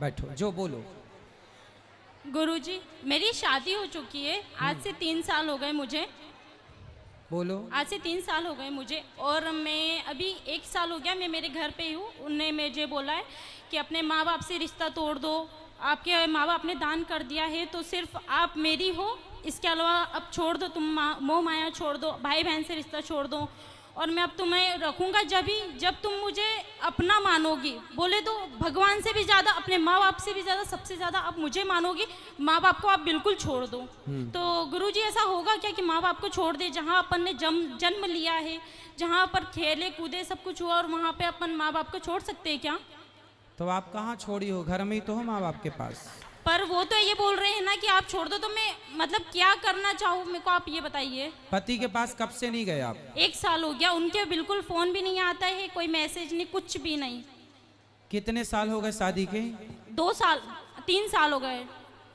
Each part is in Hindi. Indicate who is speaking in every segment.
Speaker 1: बैठो, जो बोलो।
Speaker 2: गुरुजी, मेरी शादी हो चुकी है। आज से 3 साल हो गए मुझे।
Speaker 1: बोलो।
Speaker 2: आज से 3 साल हो गए मुझे, और मैं अभी 1 साल हो गया मैं मेरे घर पे ही हूँ। उनने मुझे बोला है कि अपने माँ बाप से रिश्ता तोड़ दो। आपके माँ बाप ने दान कर दिया है तो सिर्फ आप मेरी हो, इसके अलावा अब छोड़ दो, तुम मोह माया छोड़ दो, भाई बहन से रिश्ता छोड़ दो, और मैं अब तुम्हें रखूँगा जब तुम मुझे अपना मानोगी। बोले तो भगवान से भी ज़्यादा, अपने माँ बाप से भी ज़्यादा, सबसे ज़्यादा आप मुझे मानोगी। माँ बाप को आप बिल्कुल छोड़ दो। तो गुरुजी, ऐसा होगा क्या कि माँ बाप को छोड़ दे? जहाँ अपन ने जन्म लिया है, जहाँ पर खेले कूदे सब कुछ हुआ, और वहाँ पे अपन माँ बाप को छोड़ सकते हैं क्या?
Speaker 1: तो आप कहाँ छोड़ी हो? घर में ही तो हो माँ बाप के पास।
Speaker 2: पर वो तो ये बोल रहे हैं ना कि आप छोड़ दो, तो मैं मतलब क्या करना चाहूँ मेरे को आप ये बताइए।
Speaker 1: पति के पास कब से नहीं गए आप?
Speaker 2: 1 साल हो गया, उनके बिल्कुल फोन भी नहीं आता है, कोई मैसेज नहीं, कुछ भी नहीं।
Speaker 1: कितने साल हो गए शादी के?
Speaker 2: 2 साल 3 साल हो गए।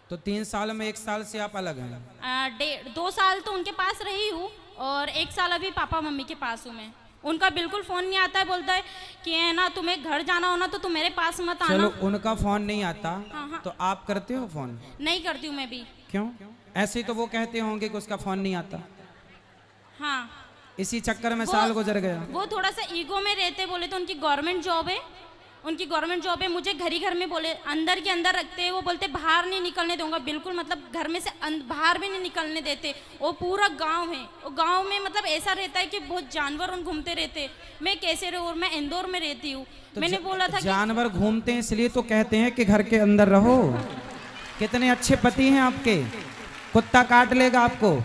Speaker 1: तो 3 साल में 1 साल से आप अलग हैं।
Speaker 2: 2 साल तो उनके पास रही हूँ, और 1 साल अभी पापा मम्मी के पास हूँ मैं। उनका बिल्कुल फोन नहीं आता है, बोलता है कि है ना, तुम्हें घर जाना हो ना तो तुम मेरे पास मत आना।
Speaker 1: चलो, उनका फोन नहीं आता।
Speaker 2: हाँ।
Speaker 1: तो आप करते हो फोन?
Speaker 2: नहीं करती हूँ मैं भी।
Speaker 1: क्यों? ऐसे ही तो वो कहते होंगे कि उसका फोन नहीं आता।
Speaker 2: हाँ,
Speaker 1: इसी चक्कर में साल गुजर गया।
Speaker 2: वो थोड़ा सा ईगो में रहते। बोले तो उनकी गवर्नमेंट जॉब है, उनकी गवर्नमेंट जॉब है। मुझे घर ही घर में बोले, अंदर के अंदर रखते हैं। वो बोलते बाहर नहीं निकलने दूंगा, बिल्कुल मतलब घर में से बाहर भी नहीं निकलने देते। वो पूरा गांव है, वो गांव में मतलब ऐसा रहता है कि बहुत जानवर उन घूमते रहते। मैं कैसे रहूँ? और मैं इंदौर में रहती हूँ।
Speaker 1: तो
Speaker 2: मैंने बोला था
Speaker 1: जानवर घूमते हैं इसलिए तो कहते हैं कि घर के अंदर रहो। कितने अच्छे पति हैं आपके, कुत्ता काट लेगा आपको,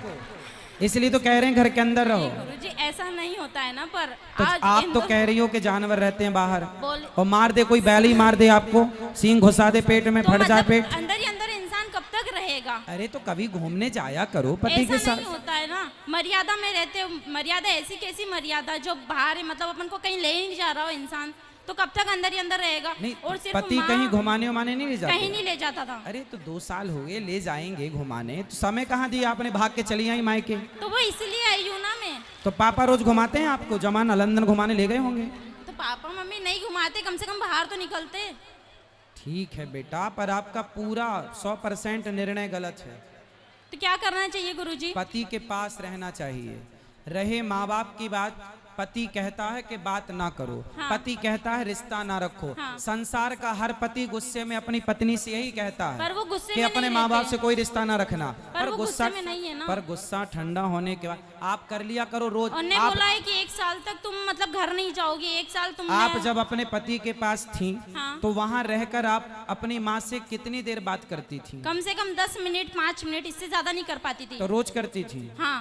Speaker 1: इसलिए तो कह रहे हैं घर के अंदर रहो।
Speaker 2: गुरुजी, ऐसा नहीं होता है ना। पर
Speaker 1: तो
Speaker 2: आज
Speaker 1: आप तो कह रही हो कि जानवर रहते हैं बाहर,
Speaker 2: बोल
Speaker 1: और मार दे, कोई बैल ही मार दे आपको, सींग घुसा दे पेट में,
Speaker 2: तो
Speaker 1: फट जाए
Speaker 2: मतलब
Speaker 1: पेट।
Speaker 2: अंदर ही अंदर इंसान कब तक रहेगा?
Speaker 1: अरे तो कभी घूमने जाया करो पति के
Speaker 2: ऐसा
Speaker 1: साथ।
Speaker 2: नहीं होता है ना, मर्यादा में रहते। मर्यादा ऐसी कैसी मर्यादा जो बाहर है, मतलब अपन को कहीं ले ही नहीं जा रहा हो इंसान, तो कब तक अंदर ही अंदर रहेगा?
Speaker 1: नहीं,
Speaker 2: और सिर्फ
Speaker 1: पति कहीं घुमाने उमाने नहीं ले जाते?
Speaker 2: कहीं नहीं ले जाता था।
Speaker 1: अरे तो 2 साल हो गए, ले जाएंगे घुमाने, तो समय कहाँ दिया आपने? भाग के चली आई मायके।
Speaker 2: तो वो इसलिए आई हूँ ना मैं।
Speaker 1: तो पापा रोज घुमाते हैं आपको? जमाना लंदन घुमाने ले गए होंगे।
Speaker 2: तो पापा मम्मी नहीं घुमाते, कम से कम बाहर तो निकलते।
Speaker 1: ठीक है बेटा, पर आपका पूरा 100% निर्णय गलत है।
Speaker 2: तो क्या करना चाहिए गुरुजी?
Speaker 1: पति के पास रहना चाहिए। रहे माँ बाप की बात, पति कहता है कि बात ना करो।
Speaker 2: हाँ।
Speaker 1: पति कहता है रिश्ता ना रखो।
Speaker 2: हाँ।
Speaker 1: संसार का हर पति गुस्से में अपनी पत्नी से यही कहता है
Speaker 2: पर वो गुस्से
Speaker 1: कि
Speaker 2: में
Speaker 1: अपने
Speaker 2: नहीं
Speaker 1: माँ बाप
Speaker 2: रहते।
Speaker 1: से कोई रिश्ता ना रखना।
Speaker 2: पर वो गुस्से में नहीं है ना।
Speaker 1: पर गुस्सा ठंडा होने के बाद आप कर लिया करो रोज।
Speaker 2: उन्होंने
Speaker 1: आप,
Speaker 2: बोला है कि 1 साल तक तुम मतलब घर नहीं जाओगी। 1 साल तुम
Speaker 1: आप जब अपने पति के पास थी,
Speaker 2: हाँ।
Speaker 1: तो वहाँ रहकर आप अपनी माँ से कितनी देर बात करती थी?
Speaker 2: कम से कम 10 मिनट 5 मिनट, इससे ज्यादा नहीं कर पाती थी।
Speaker 1: तो रोज करती थी।
Speaker 2: हाँ।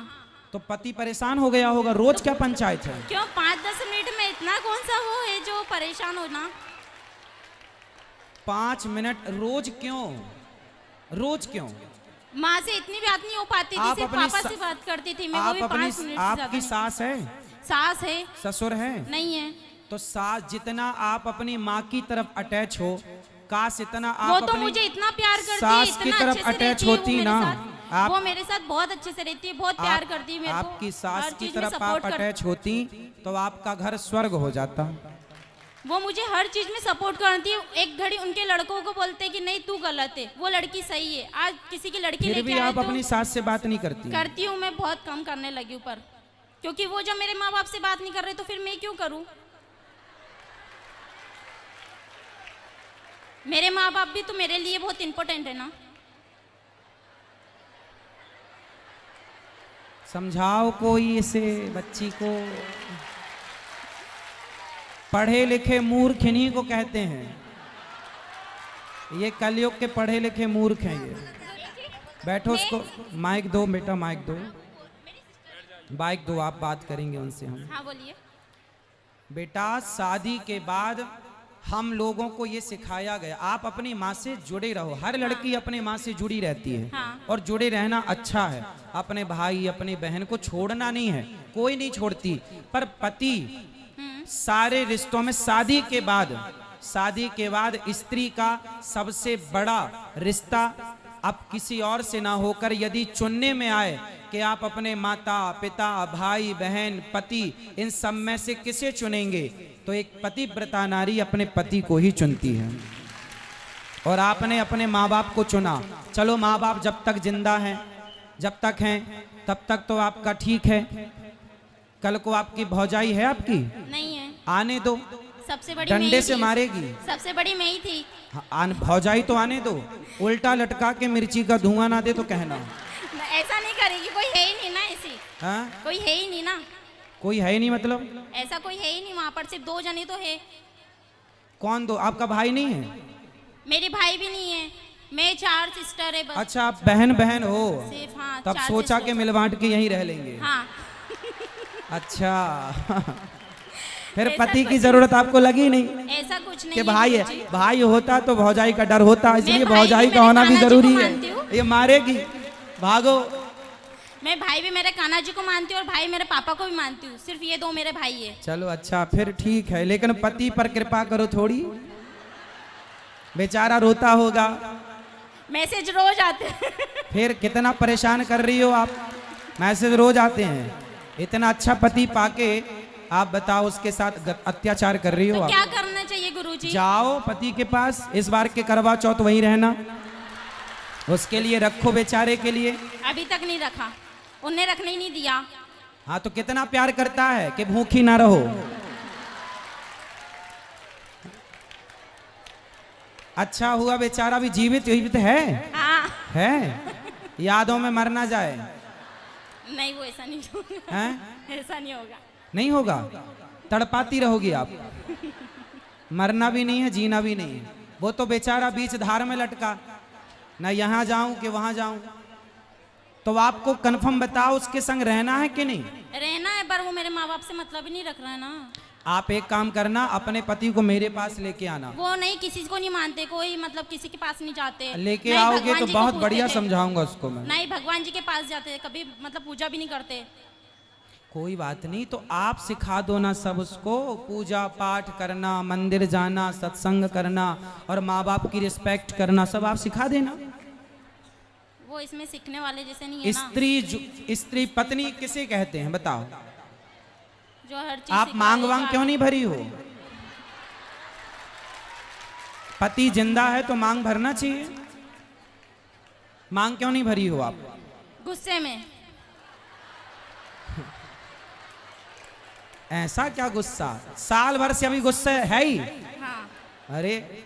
Speaker 1: तो पति परेशान हो गया होगा। रोज क्या पंचायत है?
Speaker 2: क्यों 5-10 मिनट में इतना कौन सा वो है जो परेशान होना?
Speaker 1: 5 मिनट रोज क्यों? रोज क्यों?
Speaker 2: माँ से इतनी बात नहीं हो पाती थी, सिर्फ पापा से बात करती थी मैं, वो भी 5 मिनट से ज्यादा
Speaker 1: आपकी
Speaker 2: नहीं।
Speaker 1: सास है?
Speaker 2: सास है?
Speaker 1: ससुर है?
Speaker 2: नहीं है।
Speaker 1: तो सास जितना आप अपनी माँ की तरफ अटैच हो, काश इतना
Speaker 2: वो
Speaker 1: आप
Speaker 2: तो
Speaker 1: अपनी
Speaker 2: मुझे इतना प्यार करती है,
Speaker 1: सास की
Speaker 2: इतना
Speaker 1: तरफ
Speaker 2: अच्छे से
Speaker 1: अटैच
Speaker 2: रहती है
Speaker 1: होती
Speaker 2: वो
Speaker 1: ना।
Speaker 2: मेरे साथ।
Speaker 1: आप,
Speaker 2: वो मेरे साथ बहुत अच्छे से रहती है, बहुत प्यार करती है मेरे को।
Speaker 1: आपकी सास
Speaker 2: हर
Speaker 1: की
Speaker 2: चीज में
Speaker 1: तरफ
Speaker 2: सपोर्ट
Speaker 1: आप अटैच होती तो आपका घर स्वर्ग हो जाता।
Speaker 2: वो मुझे हर चीज में सपोर्ट करती है। एक घड़ी उनके लड़कों को बोलते हैं कि नहीं तू गलत है, वो लड़की सही है। आज किसी की लड़की
Speaker 1: फिर
Speaker 2: लेके
Speaker 1: भी
Speaker 2: आए
Speaker 1: आप
Speaker 2: तो
Speaker 1: अपनी सास से बात नहीं करती?
Speaker 2: करती हूँ मैं, बहुत कम करने लगी हूँ। पर क्योंकि वो जब मेरे माँ बाप से बात नहीं कर रहे तो फिर मैं क्यों करूँ? मेरे माँ बाप भी तो मेरे लिए बहुत इंपॉर्टेंट है ना।
Speaker 1: समझाओ कोई इसे बच्ची को। पढ़े लिखे मूर्ख इन्हीं को कहते हैं। ये कलयुग के पढ़े लिखे मूर्ख हैं ये। बैठो, उसको माइक दो बेटा, माइक दो, माइक दो, आप बात करेंगे उनसे हम।
Speaker 2: हाँ बोलिए।
Speaker 1: बेटा, शादी के बाद हम लोगों को ये सिखाया गया, आप अपनी माँ से जुड़े रहो। हर लड़की अपनी माँ से जुड़ी रहती है।
Speaker 2: हाँ।
Speaker 1: और जुड़े रहना अच्छा है। अपने भाई अपनी बहन को छोड़ना नहीं है, कोई नहीं छोड़ती। पर पति सारे रिश्तों में शादी के बाद स्त्री का सबसे बड़ा रिश्ता अब किसी और से ना होकर यदि चुनने में आए कि आप अपने माता पिता भाई बहन पति इन सब में से किसे चुनेंगे, तो एक पतिव्रता नारी अपने पति को ही चुनती है। और आपने अपने माँ बाप को चुना। चलो माँ बाप जब तक जिंदा हैं, जब तक हैं तब तक तो आपका ठीक है। कल को आपकी भौजाई है आपकी,
Speaker 2: नहीं है,
Speaker 1: आने दो,
Speaker 2: सबसे बड़ी मैं
Speaker 1: डंडे
Speaker 2: ही
Speaker 1: से
Speaker 2: थी।
Speaker 1: मारेगी।
Speaker 2: सबसे बड़ी मैं ही थी।
Speaker 1: भौजाई तो आने दो, उल्टा लटका के मिर्ची का धुआं ना दे तो कहना।
Speaker 2: ऐसा नहीं करेगी, कोई है ही नहीं ना ऐसी।
Speaker 1: हाँ?
Speaker 2: कोई है ही नहीं ना,
Speaker 1: कोई है ही नहीं मतलब?
Speaker 2: ऐसा कोई है ही नहीं वहाँ पर, सिर्फ 2 जने तो है।
Speaker 1: कौन दो? आपका भाई नहीं है?
Speaker 2: मेरे भाई भी नहीं है, मैं 4 सिस्टर है बस।
Speaker 1: अच्छा, आप बहन बहन हो,
Speaker 2: सिर्फ हाँ,
Speaker 1: तब
Speaker 2: 4
Speaker 1: सोचा
Speaker 2: सिस्टर।
Speaker 1: के मिल बांट के यहीं रह लेंगे।
Speaker 2: हाँ।
Speaker 1: अच्छा। फिर
Speaker 2: ऐसा
Speaker 1: पति की
Speaker 2: कुछ-
Speaker 1: जरूरत आपको लगी नहीं
Speaker 2: ऐसा कुछ नहीं
Speaker 1: कि
Speaker 2: है
Speaker 1: भाई है?
Speaker 2: गुरुजी।
Speaker 1: भाई होता तो भौजाई का डर होता, इसलिए
Speaker 2: भाई
Speaker 1: भौजाई
Speaker 2: भी
Speaker 1: का
Speaker 2: मेरे
Speaker 1: होना भी
Speaker 2: कान्हा जी
Speaker 1: जरूरी
Speaker 2: को
Speaker 1: है।
Speaker 2: मानती हूँ।
Speaker 1: ये मारेगी, भागो।
Speaker 2: मैं भाई भी मेरे कान्हा जी को मानती हूँ और भाई मेरे पापा को भी मानती हूँ, सिर्फ ये 2 मेरे भाई है।
Speaker 1: चलो अच्छा, फिर ठीक है, लेकिन पति पर कृपा करो थोड़ी, बेचारा रोता होगा।
Speaker 2: मैसेज रोज आते हैं।
Speaker 1: फिर कितना परेशान कर रही हो आप, मैसेज रोज आते हैं। इतना अच्छा पति पाके आप बताओ उसके साथ अत्याचार कर रही हो
Speaker 2: तो
Speaker 1: आप।
Speaker 2: क्या करना चाहिए गुरुजी?
Speaker 1: जाओ पति के पास, इस बार के करवा चौथ वहीं रहना, उसके लिए रखो बेचारे के लिए।
Speaker 2: अभी तक नहीं रखा, उन्हें रखने ही नहीं दिया।
Speaker 1: हाँ तो कितना प्यार करता है कि भूखी ना रहो। अच्छा हुआ बेचारा भी जीवित है।
Speaker 2: हाँ।
Speaker 1: है, यादों में मर ना जाए।
Speaker 2: नहीं, वो ऐसा नहीं होगा।
Speaker 1: हैं?
Speaker 2: ऐसा नहीं होगा।
Speaker 1: नहीं होगा, तड़पाती रहोगी आप। मरना भी नहीं है, जीना भी नहीं है। वो तो बेचारा बीच धार में लटका, ना यहाँ जाऊं कि वहां जाऊं। तो आपको कंफर्म बताओ उसके संग रहना है कि नहीं?
Speaker 2: रहना है, पर वो मेरे माँ बाप से मतलब ही नहीं रख रहा है ना।
Speaker 1: आप एक काम करना, अपने पति को मेरे पास लेके आना।
Speaker 2: वो नहीं, किसी को नहीं मानते, कोई मतलब किसी के पास नहीं जाते।
Speaker 1: लेके
Speaker 2: नहीं,
Speaker 1: आओगे
Speaker 2: भगवान
Speaker 1: तो
Speaker 2: जी को
Speaker 1: बहुत
Speaker 2: पूजते
Speaker 1: बढ़िया
Speaker 2: थे।
Speaker 1: समझाऊंगा उसको मैं।
Speaker 2: नहीं, भगवान जी के पास जाते, कभी मतलब पूजा भी नहीं करते।
Speaker 1: कोई बात नहीं, तो आप सिखा दो ना सब उसको, पूजा पाठ करना, मंदिर जाना, सत्संग करना और माँ बाप की रिस्पेक्ट करना, सब आप सिखा देना।
Speaker 2: वो इसमें सीखने वाले जैसे नहीं है ना।
Speaker 1: स्त्री पत्नी किसे कहते हैं बताओ?
Speaker 2: जो हर चीज
Speaker 1: आप
Speaker 2: सिखा
Speaker 1: मांग
Speaker 2: देगा।
Speaker 1: वांग क्यों नहीं भरी हो? पति जिंदा है तो मांग भरना चाहिए। मांग क्यों नहीं भरी हो आप?
Speaker 2: गुस्से में।
Speaker 1: ऐसा क्या गुस्सा? साल भर से अभी गुस्सा है ही।
Speaker 2: हाँ।
Speaker 1: अरे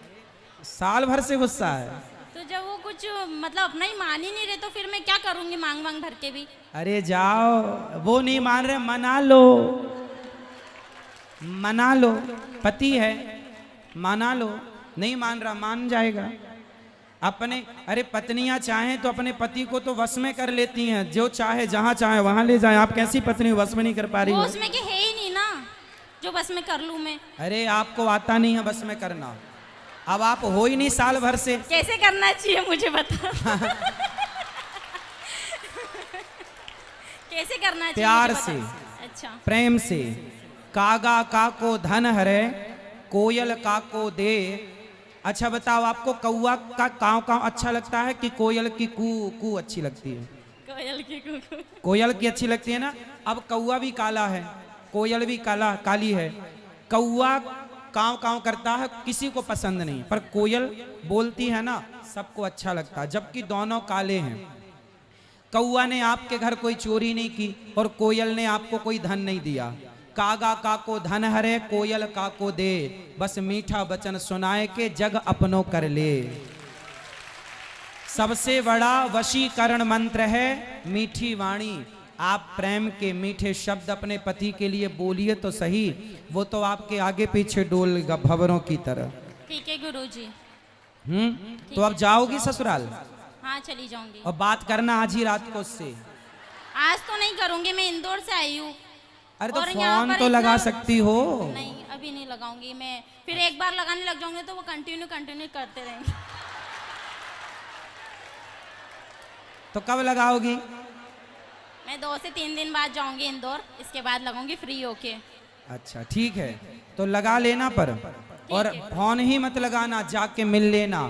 Speaker 1: साल भर से गुस्सा है?
Speaker 2: तो जब वो कुछ मतलब अपना ही मान ही नहीं रहे तो फिर मैं क्या करूंगी मांग वांग भर के भी?
Speaker 1: अरे जाओ, वो नहीं मान रहे, मना लो, मना लो। पति है, मना लो। नहीं मान रहा, मान जाएगा। अपने अरे पत्नियां चाहें तो अपने पति को तो वश में कर लेती हैं, जो चाहे जहां चाहे वहां ले जाए। आप कैसी पत्नी वश में नहीं कर पा रही
Speaker 2: वो
Speaker 1: हो?
Speaker 2: उसमें के है ही नहीं ना, जो बस में कर लूं मैं।
Speaker 1: अरे आपको आता नहीं है बस में करना, अब आप हो ही नहीं साल भर से।
Speaker 2: कैसे करना चाहिए मुझे बता। कैसे करना चाहिए?
Speaker 1: प्यार
Speaker 2: मुझे
Speaker 1: से,
Speaker 2: बता। अच्छा।
Speaker 1: प्रेम से। कागा काको धन हरे, कोयल काको दे। अच्छा बताओ, आपको कौआ का काव काव अच्छा लगता है कि कोयल की कू कू अच्छी लगती है?
Speaker 2: कोयल की कुकू।
Speaker 1: कोयल की अच्छी लगती है ना। अब कौआ भी काला है, कोयल भी काली है। कौआ काव काव करता है, किसी को पसंद नहीं, पर कोयल बोलती है ना, सबको अच्छा लगता है, जबकि दोनों काले हैं। कौआ ने आपके घर कोई चोरी नहीं की और कोयल ने आपको कोई धन नहीं दिया। कागा काको धन हरे, कोयल काको दे, बस मीठा वचन सुनाए के जग अपनों कर ले। सबसे बड़ा वशीकरण मंत्र है मीठी वाणी। आप प्रेम के मीठे शब्द अपने पति के लिए बोलिए तो सही, वो तो आपके आगे पीछे डोलेगा भंवरों की तरह।
Speaker 2: ठीक है गुरुजी।
Speaker 1: तो अब जाओगी ससुराल?
Speaker 2: हाँ, चली जाऊंगी।
Speaker 1: और बात करना आज ही रात को उससे।
Speaker 2: आज तो नहीं करूंगी, मैं इंदौर से आई हूँ।
Speaker 1: अरे तो
Speaker 2: और यहाँ
Speaker 1: फोन
Speaker 2: पर
Speaker 1: तो लगा
Speaker 2: इतना-
Speaker 1: सकती हो।
Speaker 2: नहीं, अभी नहीं लगाऊंगी मैं। फिर एक बार लगाने लग जाऊंगे तो वो कंटिन्यू करते रहेंगे।
Speaker 1: तो कब लगाओगी?
Speaker 2: मैं 2 से 3 दिन बाद जाऊंगी इंदौर, इसके बाद लगाऊंगी फ्री होके।
Speaker 1: अच्छा ठीक है, तो लगा लेना पर, और फोन ही मत लगाना, जाके मिल लेना।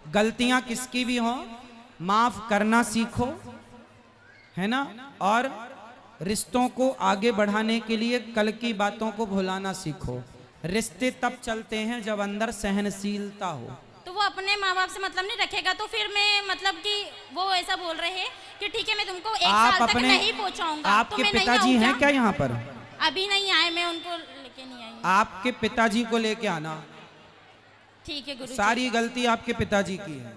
Speaker 1: गलतियां किसकी भी हो माफ करना सीखो, है ना। और रिश्तों को आगे बढ़ाने के लिए कल की बातों को भुलाना सीखो। रिश्ते तब चलते हैं जब अंदर सहनशीलता हो,
Speaker 2: तो वो अपने माँ बाप से मतलब नहीं रखेगा, तो फिर मैं मतलब कि वो ऐसा बोल रहे हैं कि ठीक है मैं तुमको एक
Speaker 1: आप
Speaker 2: साल तक
Speaker 1: अपने
Speaker 2: नहीं पहुंचाऊंगा। तो
Speaker 1: आपके
Speaker 2: मैं नहीं
Speaker 1: पिताजी
Speaker 2: आऊं
Speaker 1: हैं क्या यहाँ पर?
Speaker 2: अभी नहीं आए, मैं उनको लेके नहीं आई।
Speaker 1: आपके पिताजी को लेके आना।
Speaker 2: ठीक है गुरुजी।
Speaker 1: सारी गलती आपके पिताजी की है।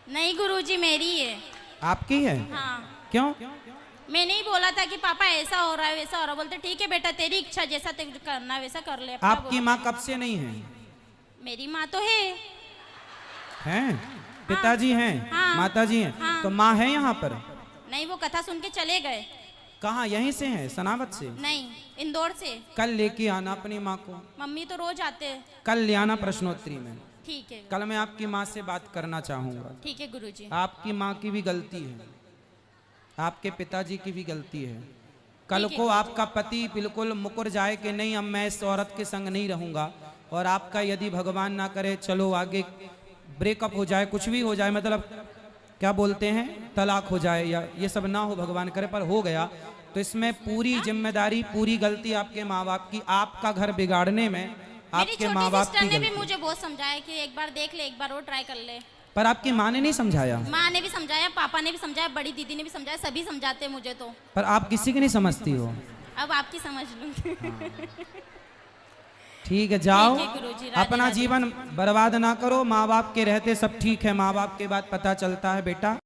Speaker 2: नहीं गुरुजी मेरी है।
Speaker 1: आपकी है?
Speaker 2: हाँ
Speaker 1: क्यों?
Speaker 2: मैंने ही बोला था कि पापा ऐसा हो रहा है वैसा हो रहा है, बोलते ठीक है बेटा तेरी इच्छा जैसा तेरे को करना है वैसा कर ले। अपना
Speaker 1: आपकी
Speaker 2: बोला।
Speaker 1: माँ कब से नहीं है?
Speaker 2: मेरी माँ तो है।
Speaker 1: हैं? पिताजी हैं?
Speaker 2: हाँ।
Speaker 1: माताजी हैं?
Speaker 2: हाँ।
Speaker 1: तो माँ है यहाँ पर?
Speaker 2: नहीं वो कथा सुन के चले गए।
Speaker 1: कहाँ? यहीं से हैं, सनावत से?
Speaker 2: नहीं इंदौर से।
Speaker 1: कल लेके आना अपनी माँ को।
Speaker 2: मम्मी तो रोज आते हैं।
Speaker 1: कल ले आना प्रश्नोत्तरी में।
Speaker 2: ठीक है।
Speaker 1: कल मैं आपकी माँ से बात करना चाहूंगा।
Speaker 2: ठीक है गुरुजी।
Speaker 1: आपकी माँ की भी गलती है, आपके पिताजी की भी गलती है। कल
Speaker 2: ठीक है।
Speaker 1: को आपका पति बिल्कुल मुकर जाए कि नहीं अब मैं इस औरत के संग नहीं रहूंगा, और आपका यदि भगवान ना करे चलो आगे ब्रेकअप हो जाए, कुछ भी हो जाए, मतलब क्या बोलते हैं तलाक हो जाए, या ये सब ना हो भगवान करे, पर हो गया तो इसमें पूरी जिम्मेदारी पूरी गलती आपके माँ बाप की। आपका घर बिगाड़ने में
Speaker 2: मेरी
Speaker 1: आपके
Speaker 2: छोटी
Speaker 1: माँ बाप
Speaker 2: सिस्टर
Speaker 1: की
Speaker 2: ने भी
Speaker 1: गलती।
Speaker 2: मुझे बहुत समझाया कि एक बार देख ले, एक बार और ट्राई कर ले।
Speaker 1: पर आपकी माँ ने नहीं समझाया?
Speaker 2: माँ ने भी समझाया, पापा ने भी समझाया, बड़ी दीदी ने भी समझाया, सभी समझाते हैं मुझे। तो
Speaker 1: पर आप किसी की नहीं समझती हो।
Speaker 2: अब आपकी समझ लूंगी।
Speaker 1: ठीक है, जाओ
Speaker 2: ठीक है गुरुजी, राधे
Speaker 1: अपना
Speaker 2: राधे।
Speaker 1: जीवन बर्बाद ना करो। माँ बाप के रहते सब ठीक है, माँ बाप के बाद पता चलता है बेटा।